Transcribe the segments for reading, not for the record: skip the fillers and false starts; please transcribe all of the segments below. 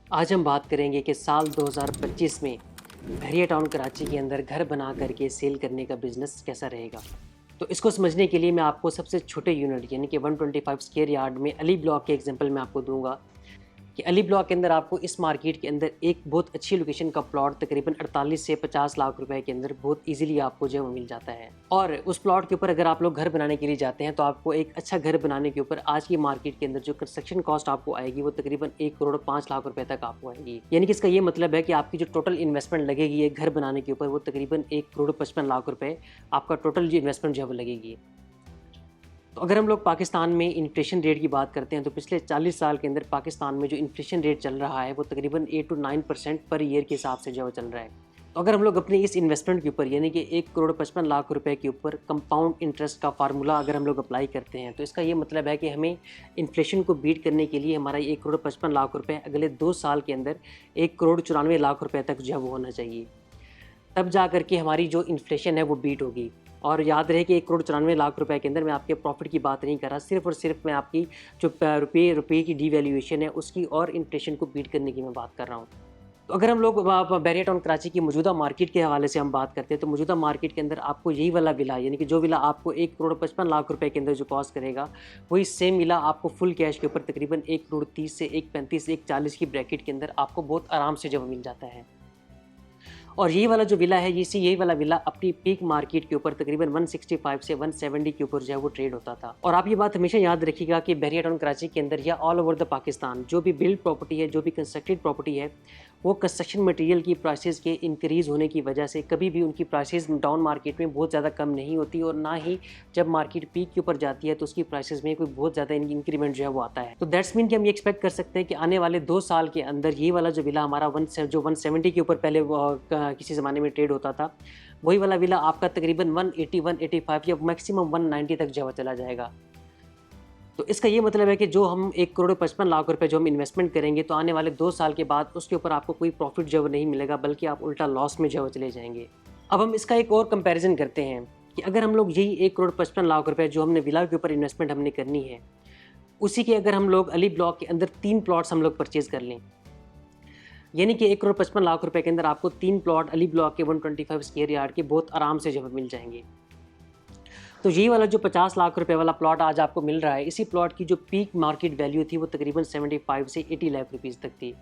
आज हम बात करेंगे कि साल 2025 में बहरिया टाउन कराची के अंदर घर बना करके सेल करने का बिज़नेस कैसा रहेगा। तो इसको समझने के लिए मैं आपको सबसे छोटे यूनिट यानी कि 125 स्क्वायर यार्ड में अली ब्लॉक के एग्जांपल मैं आपको दूँगा कि अली ब्लॉक के अंदर आपको इस मार्केट के अंदर एक बहुत अच्छी लोकेशन का प्लॉट तकरीबन 48 से 50 लाख रुपए के अंदर बहुत इजीली आपको जो है वो मिल जाता है। और उस प्लॉट के ऊपर अगर आप लोग घर बनाने के लिए जाते हैं तो आपको एक अच्छा घर बनाने के ऊपर आज की मार्केट के अंदर जो कंस्ट्रक्शन कॉस्ट आपको आएगी वो तकरीबन 1 करोड़ 5 लाख रुपए तक आपको आएगी। यानी कि इसका ये मतलब है कि आपकी जो टोटल इन्वेस्टमेंट लगेगी एक घर बनाने के ऊपर वो तकरीबन 1 करोड़ 55 लाख रुपए आपका टोटल जो इन्वेस्टमेंट जो है वो लगेगी। तो अगर हम लोग पाकिस्तान में इन्फ्लेशन रेट की बात करते हैं तो पिछले 40 साल के अंदर पाकिस्तान में जो इन्फ्लेशन रेट चल रहा है वो तकरीबन 8 to 9% पर ईयर के हिसाब से जो है चल रहा है। तो अगर हम लोग अपनी इस इन्वेस्टमेंट के ऊपर यानी कि 1 करोड़ 55 लाख रुपए के ऊपर कंपाउंड इंटरेस्ट का फार्मूला अगर हम लोग अप्लाई करते हैं तो इसका ये मतलब है कि हमें इन्फ्लेशन को बीट करने के लिए हमारा 1 करोड़ 55 लाख रुपए अगले 2 साल के अंदर 1 करोड़ 94 लाख रुपए तक जो है वो होना चाहिए। तब जा कर के हमारी जो इन्फ्लेशन है वो बीट होगी। और याद रहे कि 1 करोड़ 94 लाख रुपए के अंदर मैं आपके प्रॉफिट की बात नहीं कर रहा, सिर्फ़ और सिर्फ मैं आपकी जो रुपये की डिवैल्यूएशन है उसकी और इन्फ्लेशन को बीट करने की मैं बात कर रहा हूँ। तो अगर हम लोग बहरिया टाउन कराची की मौजूदा मार्केट के हवाले से हम बात करते हैं तो मौजूदा मार्केट के अंदर आपको यही वाला विला यानी कि जो विला आपको 1 करोड़ 55 लाख रुपए के अंदर जो कॉस्ट करेगा वही सेम विला आपको फुल कैश के ऊपर तकरीबन 1 करोड़ 30 से 1 35 1 40 की ब्रैकेट के अंदर आपको बहुत आराम से जब मिल जाता है। और ये वाला जो विला है यही वाला विला अपनी पीक मार्केट के ऊपर तकरीबन 165 से 170 के ऊपर जो है वो ट्रेड होता था। और आप ये बात हमेशा याद रखिएगा कि बहरिया टाउन कराची के अंदर या ऑल ओवर द पाकिस्तान जो भी बिल्ड प्रॉपर्टी है, जो भी कंस्ट्रक्टेड प्रॉपर्टी है, वो कंस्ट्रक्शन मटेरियल की प्राइसेस के इंक्रीज़ होने की वजह से कभी भी उनकी प्राइसेस डाउन मार्केट में बहुत ज़्यादा कम नहीं होती और ना ही जब मार्केट पीक के ऊपर जाती है तो उसकी प्राइसेस में कोई बहुत ज़्यादा इंक्रीमेंट जो है वो आता है। तो दैट्स मीन कि हम ये एक्सपेक्ट कर सकते हैं कि आने वाले 2 साल के अंदर ये वाला जो विला हमारा 170 के ऊपर पहले किसी ज़माने में ट्रेड होता था, वही वाला विला आपका तकरीबन 180 185 या मैक्सिमम 190 तक जो है चला जाएगा। तो इसका ये मतलब है कि जो हम 1 करोड़ 55 लाख रुपए जो हम इन्वेस्टमेंट करेंगे तो आने वाले 2 साल के बाद उसके ऊपर आपको कोई प्रॉफिट जो है नहीं मिलेगा, बल्कि आप उल्टा लॉस में जो है चले जाएंगे। अब हम इसका एक और कंपैरिजन करते हैं कि अगर हम लोग यही 1 करोड़ 55 लाख रुपए जो हमने विला के ऊपर इन्वेस्टमेंट हमने करनी है, उसी के अगर हम लोग अली ब्लॉक के अंदर 3 प्लॉट्स हम लोग परचेज कर लें, यानी कि 1 करोड़ 55 लाख रुपए के अंदर आपको 3 प्लॉट अली ब्लॉक के 125 स्क्वायर यार्ड के बहुत आराम से जो है मिल जाएंगे। तो यही वाला जो 50 लाख रुपए वाला प्लॉट आज आपको मिल रहा है, इसी प्लॉट की जो पीक मार्केट वैल्यू थी वो तकरीबन 75 से 80 लाख रुपीज़ तक थी।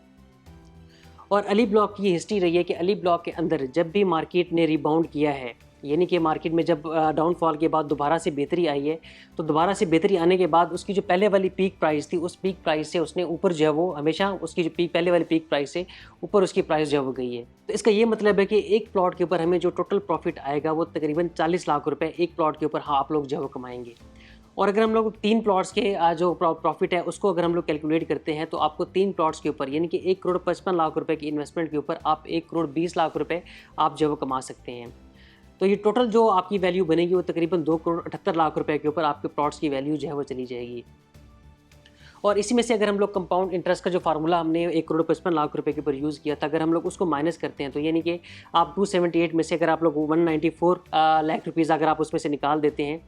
और अली ब्लॉक की हिस्ट्री रही है कि अली ब्लॉक के अंदर जब भी मार्केट ने रिबाउंड किया है, यानी कि मार्केट में जब डाउनफॉल के बाद दोबारा से बेहतरी आई है, तो दोबारा से बेहतरी आने के बाद उसकी जो पहले वाली पीक प्राइस थी उस पीक प्राइस से उसने ऊपर जो है वो हमेशा उसकी जो पहले वाली पीक प्राइस से ऊपर उसकी प्राइस जो है वो गई है। तो इसका ये मतलब है कि एक प्लॉट के ऊपर हमें जो टोटल प्रॉफिट आएगा वो तकरीबन 40 लाख रुपए एक प्लॉट के ऊपर आप लोग जो है वो कमाएंगे। और अगर हम लोग 3 प्लॉट्स के जो प्रॉफिट है उसको अगर हम लोग कैलकुलेट करते हैं तो आपको 3 प्लॉट्स के ऊपर यानी कि 1 करोड़ 55 लाख रुपए की इन्वेस्टमेंट के ऊपर आप 1 करोड़ 20 लाख रुपए आप जो है वो कमा सकते हैं। तो ये टोटल जो आपकी वैल्यू बनेगी वो तकरीबन 2 करोड़ 78 लाख रुपए के ऊपर आपके प्लॉट्स की वैल्यू जो है वो चली जाएगी। और इसी में से अगर हम लोग कंपाउंड इंटरेस्ट का जो फार्मूला हमने 1 करोड़ 55 लाख रुपए के ऊपर यूज़ किया था, अगर हम लोग उसको माइनस करते हैं तो यानी कि आप 278 में से अगर आप लोग 194 लाख रुपीज़ अगर आप उसमें से निकाल देते हैं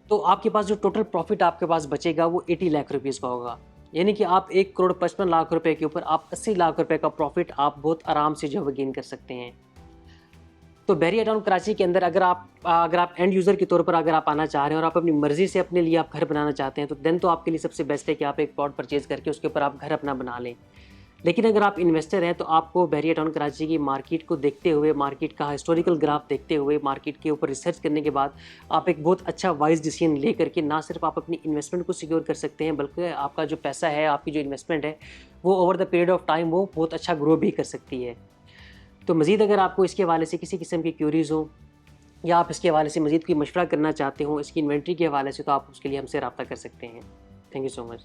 तो आपके पास जो टोटल प्रॉफिट आपके पास बचेगा वो 80 लाख रुपीज़ का होगा। यानी कि आप 1 करोड़ 55 लाख रुपए के ऊपर आप 80 लाख रुपए का प्रॉफिट आप बहुत आराम से जो है गेन कर सकते हैं। तो बहरिया टाउन कराची के अंदर अगर आप एंड यूज़र के तौर पर अगर आप आना चाह रहे हैं और आप अपनी मर्ज़ी से अपने लिए आप घर बनाना चाहते हैं तो देन तो आपके लिए सबसे बेस्ट है कि आप एक प्लॉट परचेज़ करके उसके ऊपर आप घर अपना बना लें। लेकिन अगर आप इन्वेस्टर हैं तो आपको बहरिया टाउन कराची की मार्केट को देखते हुए, मार्केट का हिस्टोरिकल ग्राफ देखते हुए, मार्केट के ऊपर रिसर्च करने के बाद आप एक बहुत अच्छा वाइज डिसीजन ले करके ना सिर्फ आप अपनी इन्वेस्टमेंट को सिक्योर कर सकते हैं बल्कि आपका जो पैसा है, आपकी जो इन्वेस्टमेंट है वो over the period of time वो बहुत अच्छा ग्रो भी कर सकती है। तो मज़ीद अगर आपको इसके हवाले से किसी किस्म की क्यूरीज़ हो या आप इसके हवाले से मज़ीद कोई मशवरा करना चाहते हो इसकी इन्वेंट्री के हवाले से, तो आप उसके लिए हमसे रब्ता कर सकते हैं। Thank you so much.